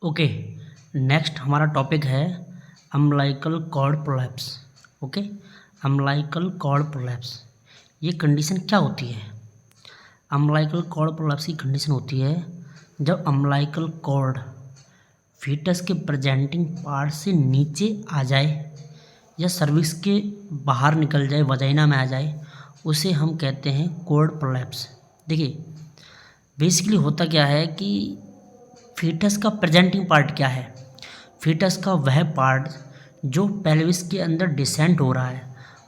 Okay, next हमारा topic है umbilical cord prolapse. Okay, umbilical cord prolapse ये condition क्या होती है? अम्बिलिकल कॉर्ड प्रोलैप्स की कंडीशन होती है जब अम्बिलिकल कॉर्ड फीटस के प्रेजेंटिंग पार्ट से नीचे आ जाए या सर्विक्स के बाहर निकल जाए, वजाइना में आ जाए, उसे हम कहते हैं कॉर्ड प्रोलैप्स। देखिए, बेसिकली होता क्या है कि फीटस का प्रेजेंटिंग पार्ट क्या है? फीटस का वह पार्ट जो पेल्विस के अंदर डिसेंट हो रहा है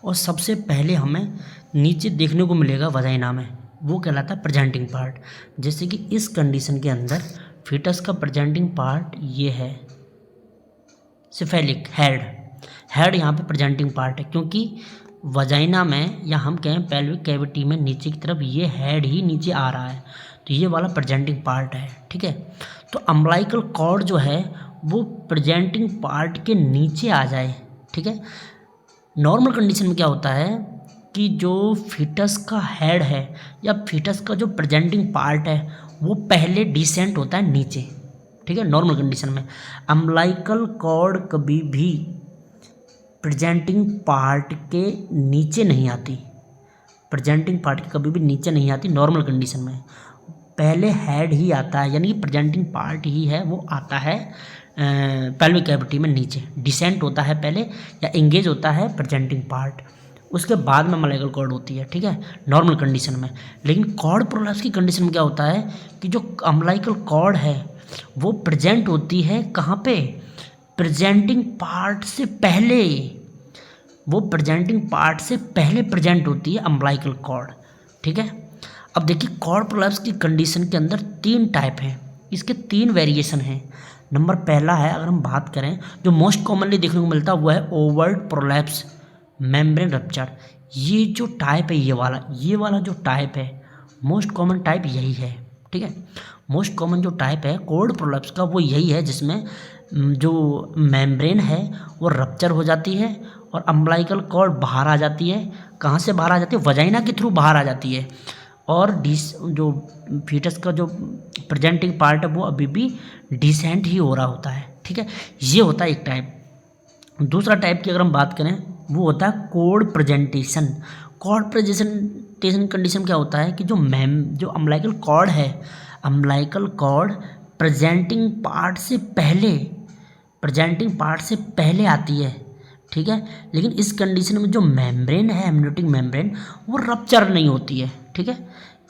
और सबसे पहले हमें नीचे देखने को मिलेगा वजाइना में, वो कहलाता है प्रेजेंटिंग पार्ट। जैसे कि इस कंडीशन के अंदर फीटस का प्रेजेंटिंग पार्ट ये है सिफेलिक हेड यहाँ पे प्रेजेंटिंग पार्ट है, क्योंकि वजाइना में या हम कहें पेल्विक कैविटी में नीचे की तरफ ये हेड ही नीचे आ रहा है, तो ये वाला प्रेजेंटिंग पार्ट है। ठीक है, तो अम्बिलिकल कॉर्ड जो है वो प्रेजेंटिंग पार्ट के नीचे आ जाए। ठीक है, नॉर्मल कंडीशन में क्या होता है कि जो फीटस का हेड है या फीटस का जो प्रेजेंटिंग पार्ट है वो पहले डिसेंट होता है नीचे। ठीक है, नॉर्मल कंडीशन में अम्बिलिकल कॉर्ड कभी भी प्रेजेंटिंग पार्ट के नीचे नहीं आती, प्रेजेंटिंग पार्ट के कभी भी नीचे नहीं आती। नॉर्मल कंडीशन में पहले हेड ही आता है, यानी कि प्रेजेंटिंग पार्ट ही है वो आता है पेल्विक कैविटी में नीचे, डिसेंट होता है पहले या एंगेज होता है प्रेजेंटिंग पार्ट, उसके बाद में अम्बिलिकल कॉर्ड होती है। ठीक है, नॉर्मल कंडीशन में। लेकिन कॉर्ड प्रोलैप्स की कंडीशन में क्या होता है कि जो अम्बिलिकल कॉर्ड है वो प्रेजेंट होती है कहाँ पे? प्रेजेंटिंग पार्ट से पहले, वो प्रेजेंटिंग पार्ट से पहले प्रेजेंट होती है अम्बिलिकल कॉर्ड। ठीक है, अब देखिए कॉर्ड प्रोलैप्स की कंडीशन के अंदर 3 टाइप हैं, इसके 3 वेरिएशन हैं। नंबर पहला है, अगर हम बात करें जो मोस्ट कॉमनली देखने को मिलता है वो है ओवर्ट प्रोलैप्स मेम्ब्रेन रप्चर। ये जो टाइप है ये वाला जो टाइप है मोस्ट कॉमन टाइप यही है। ठीक है, मोस्ट कॉमन जो टाइप है कॉर्ड प्रोलैप्स का वो यही है जिसमें जो मेम्ब्रेन है वो रप्चर हो जाती है और अम्बिलिकल कॉर्ड बाहर आ जाती है। कहाँ से बाहर आ जाती है? वजाइना के थ्रू बाहर आ जाती है और जो फीटस का जो प्रेजेंटिंग पार्ट है वो अभी भी डिसेंट ही हो रहा होता है। ठीक है, ये होता है एक टाइप। दूसरा टाइप की अगर हम बात करें वो होता है cord presentation. Cord presentation condition क्या होता है कि जो अम्बिलिकल कॉर्ड है, अम्बिलिकल कॉर्ड प्रेजेंटिंग पार्ट से पहले आती है। ठीक है, लेकिन इस कंडीशन में जो मेम्ब्रेन है, एमनियोटिक मेम्ब्रेन, वो रप्चर नहीं होती है। ठीक है,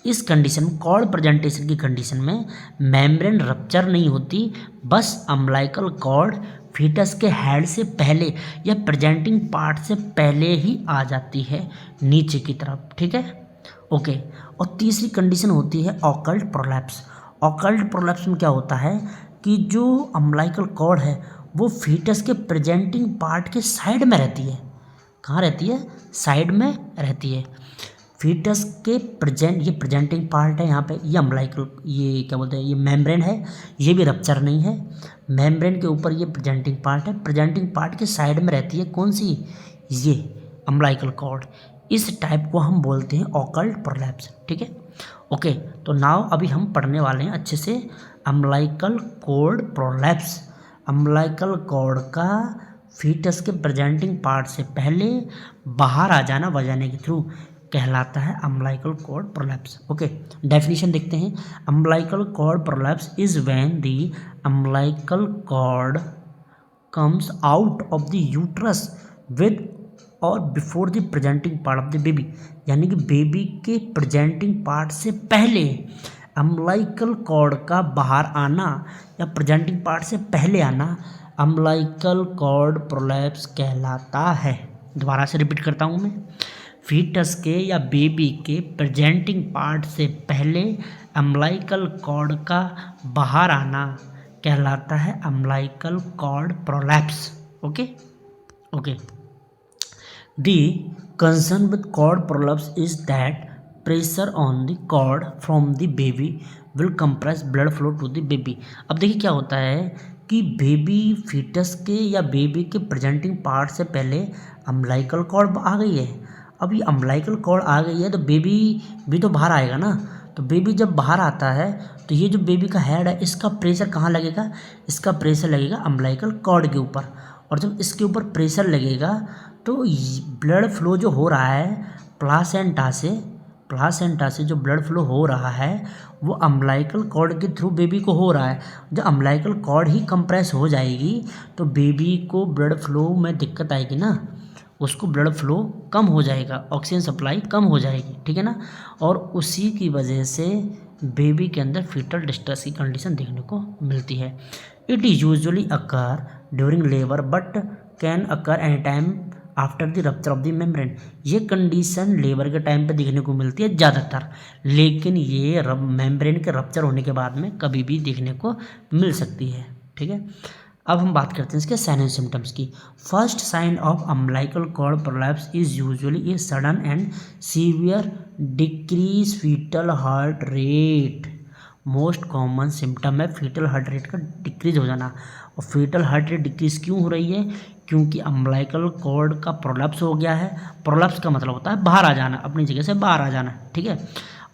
इस कंडीशन में कॉर्ड प्रेजेंटेशन की कंडीशन में मेम्ब्रेन रप्चर नहीं होती, बस अम्बिलिकल कॉर्ड फीटस के हेड से पहले या प्रेजेंटिंग पार्ट से पहले ही आ जाती है नीचे की तरफ। ठीक है, ओके। और तीसरी कंडीशन होती है ऑकल्ट प्रोलैप्स। ऑकल्ट प्रोलैप्स में क्या होता है कि जो अम्बिलिकल कॉर्ड है वो फीटस के प्रेजेंटिंग पार्ट के साइड में रहती है। कहाँ रहती है? साइड में रहती है। फीटस के ये प्रेजेंटिंग पार्ट है यहाँ पे, ये अम्बिलिकल, ये क्या बोलते हैं, ये मेम्ब्रेन है, ये भी रप्चर नहीं है। मेम्ब्रेन के ऊपर ये प्रेजेंटिंग पार्ट है, प्रेजेंटिंग पार्ट के साइड में रहती है कौन सी? ये अम्बिलिकल कॉर्ड। इस टाइप को हम बोलते हैं ऑकल्ट प्रोलैप्स। ठीक है, ओके। तो नाउ अभी हम पढ़ने वाले हैं अच्छे से umbilical cord prolapse. Umbilical cord का फीटस के प्रेजेंटिंग पार्ट से पहले बाहर आ जाना वजाइना के थ्रू कहलाता है umbilical cord prolapse. Okay, definition देखते हैं। Umbilical cord prolapse is when the umbilical cord comes out of the uterus with or before the presenting part of the baby, यानी कि बेबी के प्रेजेंटिंग पार्ट से पहले umbilical cord का बाहर आना या प्रेजेंटिंग पार्ट से पहले आना अम्बिलिकल कॉर्ड प्रोलैप्स कहलाता है। दोबारा से रिपीट करता हूँ मैं, फीटस के या बेबी के प्रेजेंटिंग पार्ट से पहले अम्बिलिकल कॉर्ड का बाहर आना कहलाता है umbilical cord prolapse. Okay, okay. The concern with cord prolapse is that pressure on the cord from the baby will compress blood flow to the baby। अब देखिए क्या होता है कि बेबी फीटस के या बेबी के प्रेजेंटिंग पार्ट से पहले अम्बिलिकल कॉर्ड आ गई है। अब ये अम्बिलिकल कॉर्ड आ गई है तो बेबी भी तो बाहर आएगा ना, तो बेबी जब बाहर आता है तो ये जो बेबी का हेड है इसका प्रेशर कहाँ लगेगा, इसका प्रेशर लगेगा अम्बिलिकल कॉर्ड के ऊपर। और जब इसके ऊपर प्रेशर लगेगा तो ब्लड फ्लो जो हो रहा है प्लासेंटा से जो ब्लड फ्लो हो रहा है वो अम्बिलिकल कॉर्ड के थ्रू बेबी को हो रहा है। जब अम्बिलिकल कॉर्ड ही कंप्रेस हो जाएगी तो बेबी को ब्लड फ्लो में दिक्कत आएगी ना, उसको ब्लड फ्लो कम हो जाएगा, ऑक्सीजन सप्लाई कम हो जाएगी, ठीक है ना। और उसी की वजह से बेबी के अंदर फीटल डिस्ट्रेस की कंडीशन देखने को मिलती है। It usually occur during labour but can occur any time after the rupture of the membrane. ये कंडीशन लेबर के टाइम पे देखने को मिलती है ज़्यादातर, लेकिन ये मेम्ब्रेन के रप्चर होने के बाद में कभी भी देखने को मिल सकती है, ठीक है। अब हम बात करते हैं इसके साइन एंड सिम्टम्स की। First sign of umbilical cord prolapse is usually a sudden and severe decrease fetal heart rate. Most common symptom है फीटल हार्ट रेट का डिक्रीज हो जाना। और फीटल हार्ट रेट डिक्रीज क्यों हो रही है, क्योंकि अम्बिलिकल कॉर्ड का प्रोलैप्स हो गया है। प्रोलैप्स का मतलब होता है बाहर आ जाना, अपनी जगह से बाहर आ जाना, ठीक है।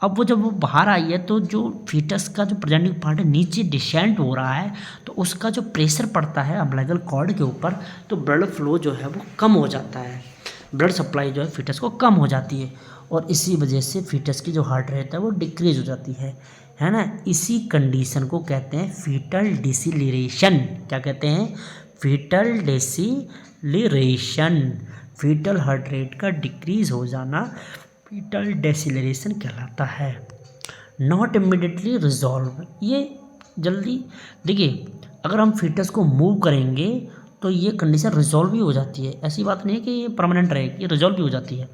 अब वो जब वो बाहर आई है तो जो फीटस का जो प्रेजेंटिंग पार्ट है नीचे डिसेंट हो रहा है, तो उसका जो प्रेशर पड़ता है अम्बिलिकल कॉर्ड के ऊपर तो ब्लड फ्लो जो है वो कम हो जाता है, ब्लड सप्लाई जो है फीटस को कम हो जाती है। और इसी वजह से फीटस की जो हार्ट रेट है वो डिक्रीज हो जाती है ना। इसी कंडीशन को कहते हैं फीटल डिसिलरेशन। क्या कहते हैं, फीटल डिसिलरेशन। फीटल हार्ट रेट का डिक्रीज हो जाना फीटल डिसिलरेशन कहलाता है। नॉट इमीडिएटली रिजॉल्व, ये जल्दी देखिए अगर हम फीटस को मूव करेंगे तो ये कंडीशन रिजॉल्व भी हो जाती है, ऐसी बात नहीं है कि ये परमानेंट रहेगी, ये रिजॉल्व भी हो जाती है।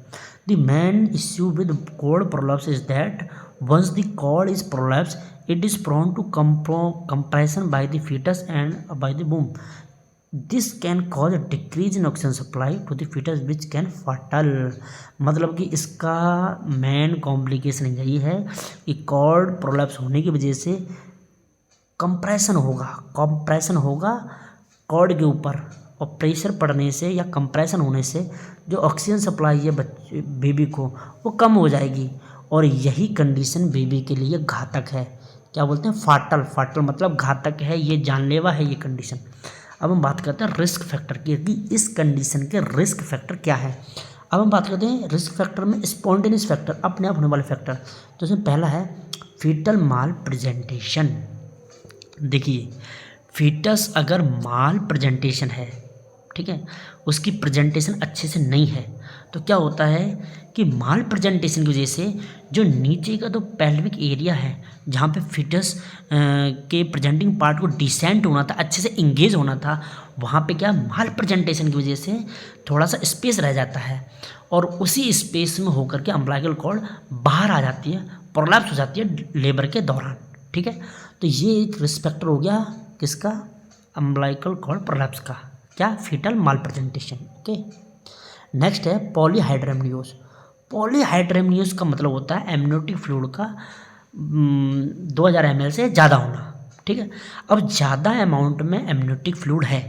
The main issue with cord prolapse is that once the cord is prolapse it is prone to compression by the fetus and by the बूम। This can cause decrease in oxygen supply to the fetus which can fatal. मतलब कि इसका main complication यही है कि cord prolapse होने की वजह से कंप्रेशन होगा कॉर्ड के ऊपर, और प्रेशर पड़ने से या कंप्रेशन होने से जो ऑक्सीजन सप्लाई है बेबी को वो कम हो जाएगी। और यही कंडीशन बेबी के लिए घातक है। क्या बोलते हैं, फाटल मतलब घातक है, ये जानलेवा है ये कंडीशन। अब हम बात करते हैं रिस्क फैक्टर की कि इस कंडीशन के रिस्क फैक्टर क्या है। अब हम बात करते हैं रिस्क फैक्टर में स्पॉन्टेनियस फैक्टर, अपने आप होने वाले फैक्टर। तो इसमें पहला है फीटल माल प्रेजेंटेशन। देखिए फीटस अगर माल प्रेजेंटेशन है, ठीक है, उसकी प्रेजेंटेशन अच्छे से नहीं है तो क्या होता है कि माल प्रेजेंटेशन की वजह से जो नीचे का तो पेल्विक एरिया है जहाँ पे फीटस के प्रेजेंटिंग पार्ट को डिसेंट होना था, अच्छे से इंगेज होना था, वहाँ पे क्या माल प्रेजेंटेशन की वजह से थोड़ा सा स्पेस रह जाता है और उसी स्पेस में होकर के अम्बिलिकल कॉर्ड बाहर आ जाती है, प्रोलैप्स हो जाती है लेबर के दौरान, ठीक है। तो ये एक रिस्क फैक्टर हो गया किसका, अम्बिलिकल कॉर्ड प्रोलैप्स का, क्या, फीटल माल प्रेजेंटेशन, ओके। नेक्स्ट है पॉलीहाइड्रेमनियोस। पॉलीहाइड्रेमनियोस का मतलब होता है एमनियोटिक फ्लूइड का 2000 ml से ज़्यादा होना, ठीक है। अब ज़्यादा अमाउंट में एमनियोटिक फ्लूइड है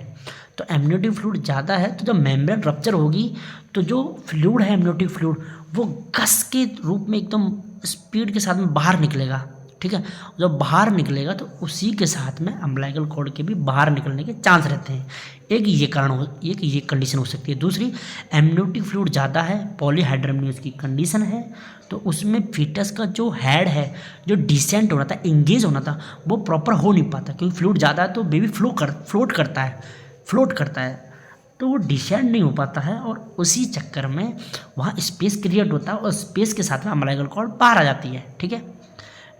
तो एमनियोटिक फ्लूइड ज़्यादा है तो जब मेम्ब्रेन रप्चर होगी तो जो फ्लूइड है एमनियोटिक फ्लूइड वो गस के रूप में एकदम स्पीड के साथ में बाहर निकलेगा, ठीक है। जब बाहर निकलेगा तो उसी के साथ में अम्बिलिकल कॉर्ड के भी बाहर निकलने के चांस रहते हैं। एक ये कंडीशन हो सकती है। दूसरी, एमनियोटिक फ्लूइड ज़्यादा है, पॉलीहाइड्रेमनियोस की कंडीशन है, तो उसमें फीटस का जो हेड है जो डिसेंट होना था, इंगेज होना था, वो प्रॉपर हो नहीं पाता क्योंकि फ्लूइड ज़्यादा है तो बेबी फ्लोट करता है तो वो डिसेंट नहीं हो पाता है और उसी चक्कर में वहाँ स्पेस क्रिएट होता है और स्पेस के साथ में अम्बिलिकल कॉर्ड बाहर आ जाती है, ठीक है।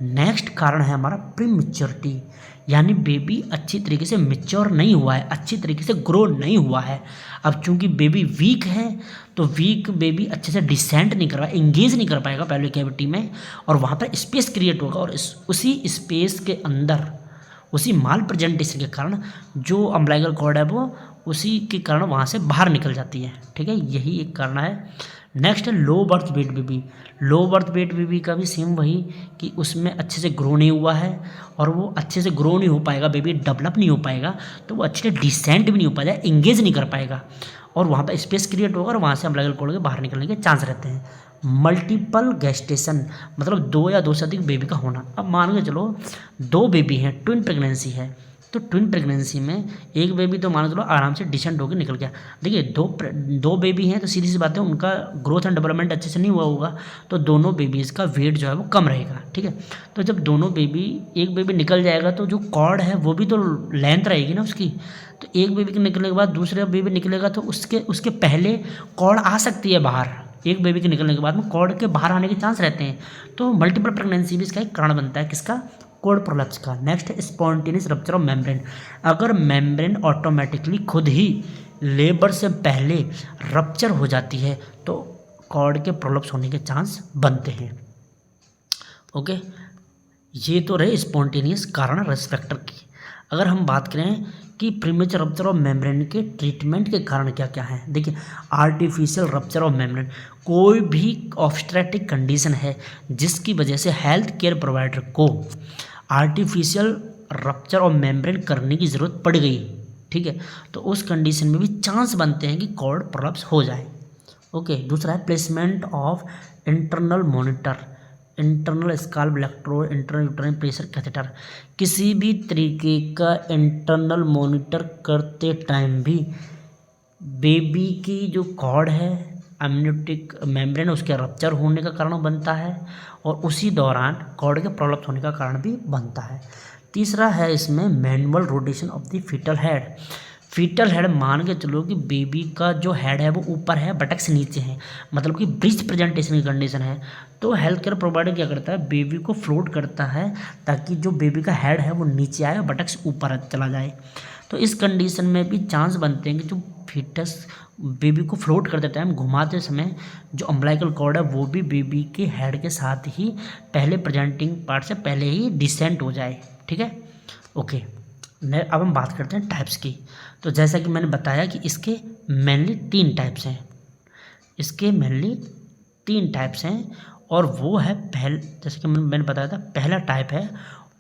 नेक्स्ट कारण है हमारा प्रीमेच्योरिटी, यानी बेबी अच्छी तरीके से मैच्योर नहीं हुआ है, अच्छी तरीके से ग्रो नहीं हुआ है। अब चूंकि बेबी वीक है तो वीक बेबी अच्छे से डिसेंट नहीं कर पाएगा, इंगेज नहीं कर पाएगा पेल्विक कैविटी में और वहाँ पर स्पेस क्रिएट होगा और उसी स्पेस के अंदर उसी माल प्रेजेंटेशन के कारण जो अम्बिलिकल कॉर्ड है वो उसी के कारण वहाँ से बाहर निकल जाती है, ठीक है। यही एक कारण है। नेक्स्ट है low birth weight baby. Low birth weight baby का भी सेम वही कि उसमें अच्छे से ग्रो नहीं हुआ है और वो अच्छे से ग्रो नहीं हो पाएगा, बेबी डेवलप नहीं हो पाएगा तो वो अच्छे से डिसेंट भी नहीं हो पाएगा, इंगेज नहीं कर पाएगा और वहाँ पर स्पेस क्रिएट होगा और वहाँ से अम्बिलिकल कॉर्ड के बाहर निकलने के चांस रहते हैं। मल्टीपल गेस्टेशन मतलब 2 या 2 से अधिक बेबी का होना। अब मान के चलो 2 बेबी हैं, ट्विन प्रेगनेंसी है, तो ट्विन प्रेगनेंसी में एक बेबी तो मान के चलो आराम से डिसेंट होकर निकल गया। देखिए दो बेबी हैं तो सीधी सी बात है उनका ग्रोथ एंड डेवलपमेंट अच्छे से नहीं हुआ होगा, तो दोनों बेबीज़ का वेट जो है वो कम रहेगा, ठीक है। तो जब दोनों बेबी, एक बेबी निकल जाएगा तो जो कॉर्ड है वो भी तो लेंथ रहेगी ना उसकी, तो एक बेबी के निकलने के बाद दूसरा बेबी निकलेगा तो उसके पहले कॉर्ड आ सकती है बाहर। एक बेबी के निकलने के बाद में कॉर्ड के बाहर आने के चांस रहते हैं, तो मल्टीपल प्रेगनेंसी भी इसका एक कारण बनता है, किसका, कॉर्ड प्रोलैप्स का। Next spontaneous rupture of membrane, अगर मेम्ब्रेन ऑटोमेटिकली खुद ही लेबर से पहले रप्चर हो जाती है तो कॉर्ड के प्रोलैप्स होने के चांस बनते हैं। ओके, ये तो रहे स्पॉन्टेनियस कारण रिस्क फैक्टर की। अगर हम बात करें कि प्रीमेचर रप्चर ऑफ मेम्ब्रेन के ट्रीटमेंट के कारण क्या क्या हैं, देखिए आर्टिफिशियल रप्चर ऑफ मेम्ब्रेन, कोई भी ऑब्स्ट्रेटिक कंडीशन है जिसकी वजह से हेल्थ केयर प्रोवाइडर को आर्टिफिशियल रप्चर ऑफ मेम्ब्रेन करने की ज़रूरत पड़ गई, ठीक है, तो उस कंडीशन में भी चांस बनते हैं कि कॉर्ड प्रोलैप्स हो जाए। ओके, दूसरा है placement of internal monitor, internal scalp electrode, internal uterine pressure catheter, किसी भी तरीके का इंटरनल मॉनिटर करते टाइम भी बेबी की जो कॉर्ड है एमनियोटिक मेम्ब्रेन उसके रप्चर होने का कारण बनता है और उसी दौरान कॉर्ड के प्रोलैप्स होने का कारण भी बनता है। तीसरा है इसमें manual rotation of the fetal head, fetal head मान के चलो कि बेबी का जो हेड है वो ऊपर है बटक से नीचे है, मतलब कि ब्रिज प्रेजेंटेशन की कंडीशन है, तो हेल्थ केयर प्रोवाइडर क्या करता है, बेबी को फ्लोट करता है ताकि जो बेबी का हेड है वो नीचे आए और बटक से ऊपर चला जाए। तो इस कंडीशन में भी चांस बनते हैं कि जो फीटस बेबी को फ्लोट करते टाइम घुमाते समय जो अम्बिलिकल कॉर्ड है वो भी बेबी के हेड के साथ ही पहले प्रेजेंटिंग पार्ट से पहले ही डिसेंट हो जाए, ठीक है। ओके, अब हम बात करते हैं टाइप्स की। तो जैसा कि मैंने बताया कि इसके मेनली 3 टाइप्स हैं, इसके मेनली 3 टाइप्स हैं और वो है जैसे कि मैंने बताया था, पहला टाइप है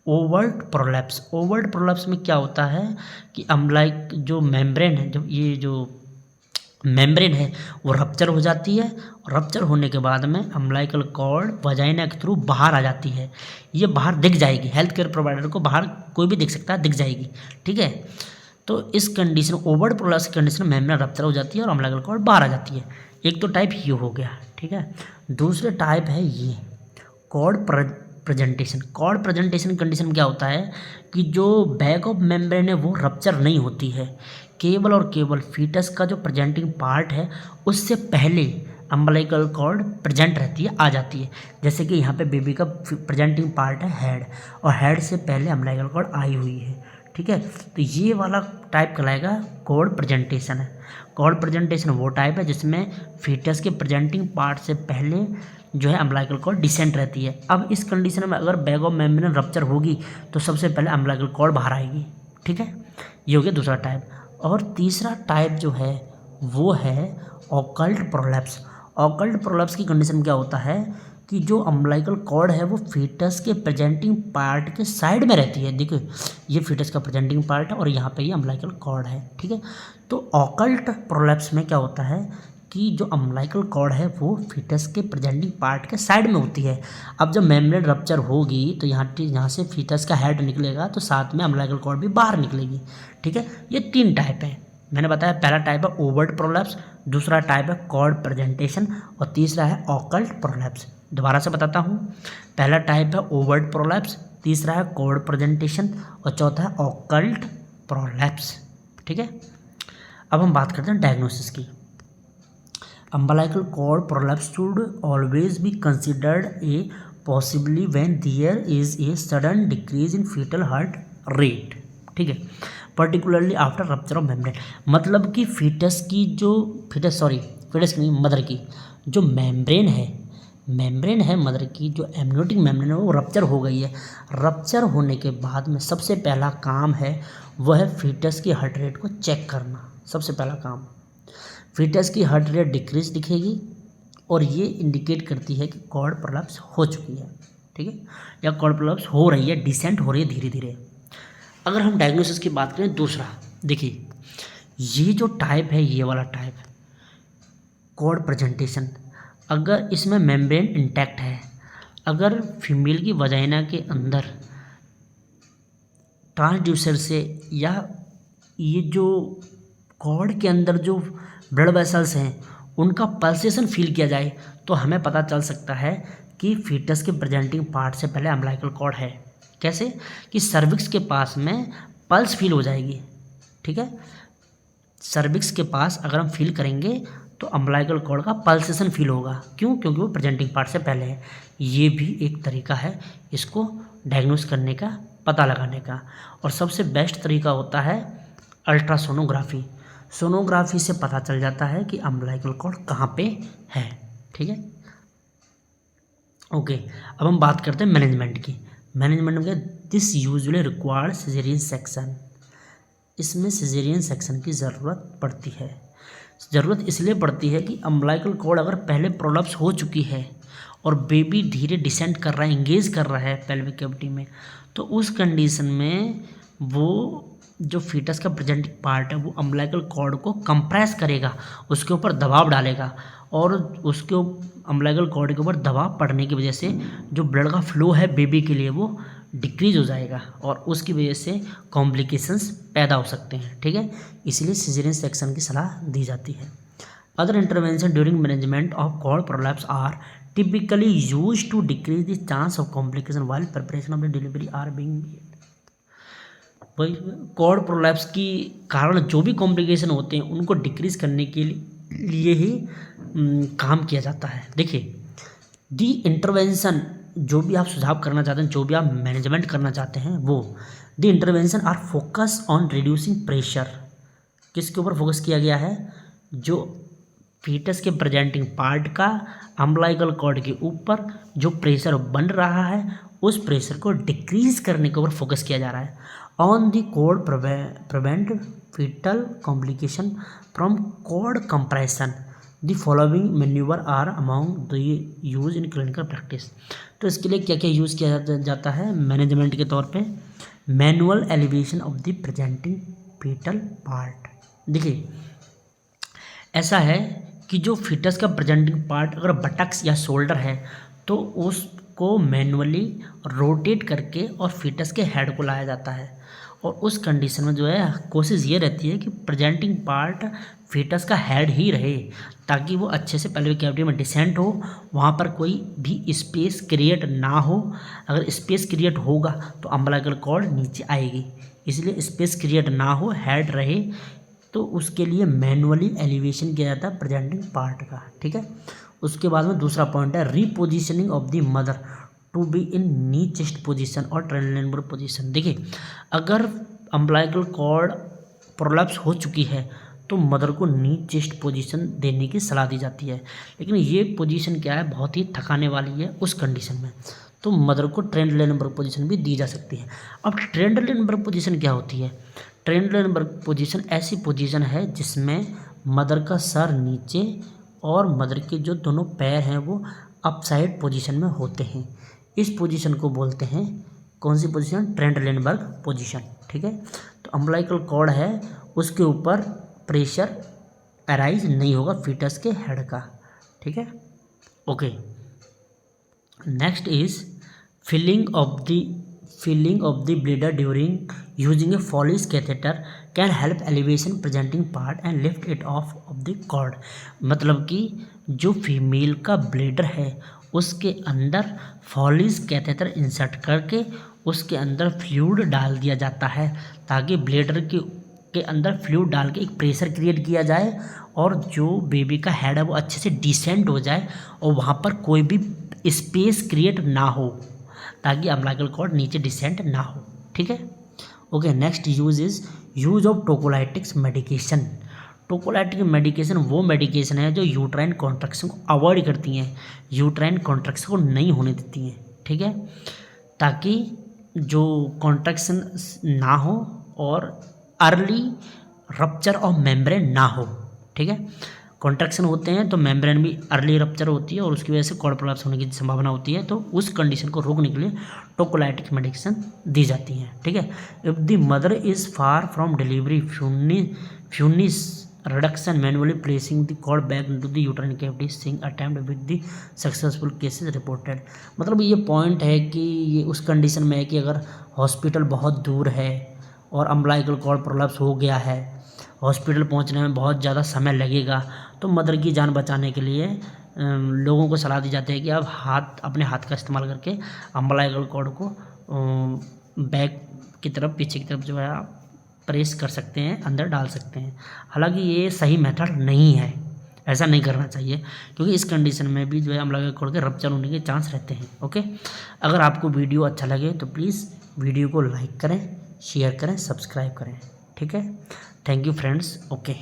ओवर्ट प्रोलैप्स। ओवर्ट प्रोलैप्स में क्या होता है कि अम्लाइक जो मेम्ब्रेन है, जो ये जो मेम्ब्रेन है वो रप्चर हो जाती है और रप्चर होने के बाद में अम्बिलिकल कॉर्ड वजाइना के थ्रू बाहर आ जाती है, ये बाहर दिख जाएगी, हेल्थ केयर प्रोवाइडर को बाहर कोई भी दिख सकता है, दिख जाएगी, ठीक है। तो इस कंडीशन ओवर्ट प्रोलैप्स की कंडीशन में मेम्ब्रेन रप्चर हो जाती है और अम्बिलिकल कॉर्ड बाहर आ जाती है। एक तो टाइप ये हो गया, ठीक है। दूसरे टाइप है ये cord presentation. Cord presentation condition में क्या होता है कि जो बैक ऑफ मेम्ब्रेन है वो रप्चर नहीं होती है, केवल और केवल फीटस का जो प्रेजेंटिंग पार्ट है उससे पहले अम्बिलिकल कॉर्ड प्रेजेंट रहती है, आ जाती है। जैसे कि यहाँ पे बेबी का प्रेजेंटिंग पार्ट है हेड और हेड से पहले अम्बिलिकल कॉर्ड आई हुई है, ठीक है। तो ये वाला टाइप कहलाएगा कॉर्ड प्रेजेंटेशन है। कॉर्ड प्रेजेंटेशन वो टाइप है जिसमें फीटस के प्रेजेंटिंग पार्ट से पहले जो है अम्बिलिकल कॉर्ड डिसेंट रहती है। अब इस कंडीशन में अगर बैक ऑफ मेम्ब्रेन रप्चर होगी तो सबसे पहले अम्बिलिकल कॉर्ड बाहर आएगी, ठीक है। ये हो गया दूसरा टाइप। और तीसरा टाइप जो है वो है ऑकल्ट प्रोलैप्स। ऑकल्ट प्रोलैप्स की कंडीशन में क्या होता है कि जो अम्बिलिकल कॉर्ड है वो फीटस के प्रेजेंटिंग पार्ट के साइड में रहती है। देखो ये फीटस का प्रेजेंटिंग पार्ट है और यहाँ पे ये अम्बिलिकल कॉर्ड है, ठीक है। तो ऑकल्ट प्रोलैप्स में क्या होता है कि जो अम्बिलिकल कॉर्ड है वो फीटस के प्रेजेंटिंग पार्ट के साइड में होती है। अब जब मेम्ब्रेन रप्चर होगी तो यहाँ से फीटस का हेड निकलेगा तो साथ में अम्बिलिकल कॉर्ड भी बाहर निकलेगी, ठीक है। ये 3 टाइप हैं मैंने बताया। पहला टाइप है ओवर्ट प्रोलैप्स, दूसरा टाइप है कॉर्ड प्रेजेंटेशन और तीसरा है ऑकल्ट प्रोलैप्स। दोबारा से बताता हूँ, पहला टाइप है ओवर्ट प्रोलैप्स, तीसरा है कॉर्ड प्रेजेंटेशन और चौथा है ऑकल्ट प्रोलैप्स, ठीक है। अब हम बात करते हैं डायग्नोसिस की। Umbilical cord prolapse should always be considered a possibly when there is a sudden decrease in fetal heart rate, ठीक है, particularly after rupture of membrane. मतलब कि फीटस की मदर की जो मेम्ब्रेन है मदर की जो एमनियोटिक मेम्ब्रेन है वो रप्चर हो गई है। रप्चर होने के बाद में सबसे पहला काम है वह है फीटस की हार्ट रेट को चेक करना। सबसे पहला काम, फीटस की हार्ट रेट डिक्रीज दिखेगी और ये इंडिकेट करती है कि कॉर्ड प्रोलैप्स हो चुकी है, ठीक है, या कॉर्ड प्रोलैप्स हो रही है, डिसेंट हो रही है धीरे धीरे। अगर हम डायग्नोसिस की बात करें दूसरा, देखिए ये जो टाइप है ये वाला टाइप कॉर्ड प्रेजेंटेशन, अगर इसमें मेम्ब्रेन इंटैक्ट है, अगर फीमेल की वजाइना के अंदर ट्रांसड्यूसर से या ये जो कॉर्ड के अंदर जो ब्लड वेसल्स हैं उनका पल्सेशन फील किया जाए तो हमें पता चल सकता है कि फीटस के प्रेजेंटिंग पार्ट से पहले अम्बिलिकल कॉर्ड है। कैसे कि सर्विक्स के पास में पल्स फील हो जाएगी, ठीक है। सर्विक्स के पास अगर हम फील करेंगे तो अम्बिलिकल कॉर्ड का पल्सेशन फील होगा। क्यों? क्योंकि वो प्रेजेंटिंग पार्ट से पहले है। ये भी एक तरीका है इसको डायग्नोस करने का, पता लगाने का। और सबसे बेस्ट तरीका होता है अल्ट्रासोनोग्राफी। सोनोग्राफी से पता चल जाता है कि अम्बिलिकल कॉर्ड कहाँ पे है, ठीक है। ओके, अब हम बात करते हैं मैनेजमेंट की। मैनेजमेंट में this usually required caesarean section. इसमें सिजेरियन सेक्शन की ज़रूरत पड़ती है। ज़रूरत इसलिए पड़ती है कि अम्बिलिकल कॉर्ड अगर पहले प्रोलप्स हो चुकी है और बेबी धीरे डिसेंड कर रहा है, इंगेज कर रहा है पेल्विक कैविटी में, तो उस कंडीशन में वो जो फीटस का प्रेजेंटिंग पार्ट है वो अम्बिलिकल कॉर्ड को कंप्रेस करेगा, उसके ऊपर दबाव डालेगा और उसके अम्बिलिकल कॉर्ड के ऊपर दबाव पड़ने की वजह से जो ब्लड का फ्लो है बेबी के लिए वो डिक्रीज हो जाएगा और उसकी वजह से कॉम्प्लिकेशंस पैदा हो सकते हैं, ठीक है। इसलिए सिजेरियन सेक्शन की सलाह दी जाती है। Other intervention during management of cord prolapse are typically used to decrease the chance of complication while preparation of the delivery are being made. वही कॉर्ड प्रोलैप्स की कारण जो भी कॉम्प्लिकेशन होते हैं उनको डिक्रीज करने के लिए ही काम किया जाता है। देखिए, दी इंटरवेंशन जो भी आप सुझाव करना चाहते हैं, जो भी आप मैनेजमेंट करना चाहते हैं, वो the intervention are focus on reducing pressure. किसके ऊपर फोकस किया गया है? जो फीटस के प्रेजेंटिंग पार्ट का अम्बिलिकल कॉर्ड के ऊपर जो प्रेशर बन रहा है उस प्रेशर को डिक्रीज करने के ऊपर फोकस किया जा रहा है। On the cord prevent fetal complication from cord compression. The following manoeuvre are among the use in clinical practice. तो इसके लिए क्या क्या यूज़ किया जाता है मैनेजमेंट के तौर पे? Manual elevation of the presenting fetal part. देखिए, ऐसा है कि जो फीटस का प्रेजेंटिंग पार्ट अगर बटक्स या शोल्डर है तो उसको मैनुअली रोटेट करके और फीटस के हेड को लाया जाता है और उस कंडीशन में जो है कोशिश ये रहती है कि प्रेजेंटिंग पार्ट फीटस का हेड ही रहे ताकि वो अच्छे से पेल्विक कैविटी में डिसेंट हो, वहाँ पर कोई भी स्पेस क्रिएट ना हो। अगर स्पेस क्रिएट होगा तो अम्बिलिकल कॉर्ड नीचे आएगी, इसलिए स्पेस क्रिएट ना हो, हेड रहे, तो उसके लिए मैनुअली एलिवेशन किया जाता है प्रेजेंटिंग पार्ट का, ठीक है। उसके बाद में दूसरा पॉइंट है repositioning of the mother to be in knee chest position और ट्रायंगुलर पोजीशन। देखिए, अगर अम्बिलिकल कॉर्ड प्रोलैप्स हो चुकी है तो मदर को नी चेस्ट पोजीशन देने की सलाह दी जाती है, लेकिन ये पोजीशन क्या है, बहुत ही थकाने वाली है उस कंडीशन में, तो मदर को ट्रायंगुलर पोजीशन भी दी जा सकती है। अब ट्रायंगुलर पोजीशन क्या होती है? ट्रायंगुलर पोजीशन ऐसी पोजीशन है जिसमें मदर का सर नीचे और मदर के जो दोनों पैर हैं वो अपसाइड पोजीशन में होते हैं। इस पोजीशन को बोलते हैं, कौन सी पोजीशन? ट्रायंगुलर पोजीशन, ठीक है। तो अम्बिलिकल कॉर्ड है उसके ऊपर प्रेशर अराइज नहीं होगा फीटस के हेड का, ठीक है। Okay, next is filling of the bladder during using a Foley's catheter can help elevation presenting part and lift it off the cord. मतलब कि जो फीमेल का ब्लीडर है उसके अंदर फॉलिस कैथेटर इंसर्ट करके उसके अंदर फ्लूइड डाल दिया जाता है ताकि ब्लीडर के अंदर फ्लूइड डाल के एक प्रेशर क्रिएट किया जाए और जो बेबी का हेड है वो अच्छे से डिसेंट हो जाए और वहाँ पर कोई भी स्पेस क्रिएट ना हो ताकि अम्बिलिकल कॉर्ड नीचे डिसेंट ना हो, ठीक है। Okay, next use is use of tocolytics medication. Tocolytic medication वो मेडिकेशन है जो यूट्राइन कॉन्ट्रैक्शन को अवॉइड करती हैं, यूट्राइन कॉन्ट्रैक्शन को नहीं होने देती हैं, ठीक है, ताकि जो कॉन्ट्रैक्शन ना हो और अर्ली रप्चर ऑफ मेम्ब्रेन ना हो, ठीक है। कॉन्ट्रैक्शन होते हैं तो मेम्ब्रेन भी अर्ली रप्चर होती है और उसकी वजह से कॉर्ड प्रोलैप्स होने की संभावना होती है, तो उस कंडीशन को रोकने के लिए टोकोलाइटिक मेडिकेशन दी जाती हैं, ठीक है। If the mother is far from delivery reduction manually placing the cord back into the uterine cavity seeing attempt with the successful cases reported। मतलब ये पॉइंट है कि ये उस कंडीशन में है कि अगर हॉस्पिटल बहुत दूर है और अम्बिलिकल कॉर्ड प्रोलैप्स हो गया है, हॉस्पिटल पहुंचने में बहुत ज़्यादा समय लगेगा, तो मदर की जान बचाने के लिए लोगों को सलाह दी जाती है कि आप अपने हाथ का इस्तेमाल करके अम्बिलिकल कॉर्ड को बैक की तरफ, पीछे की तरफ जो है आप प्रेस कर सकते हैं, अंदर डाल सकते हैं। हालांकि ये सही मेथड नहीं है, ऐसा नहीं करना चाहिए, क्योंकि इस कंडीशन में भी जो है अम्बिलिकल कॉर्ड के रप्चर होने के चांस रहते हैं। ओके, अगर आपको वीडियो अच्छा लगे तो प्लीज़ वीडियो को लाइक करें, शेयर करें, सब्सक्राइब करें। ठीक है, थैंक यू फ्रेंड्स। ओके।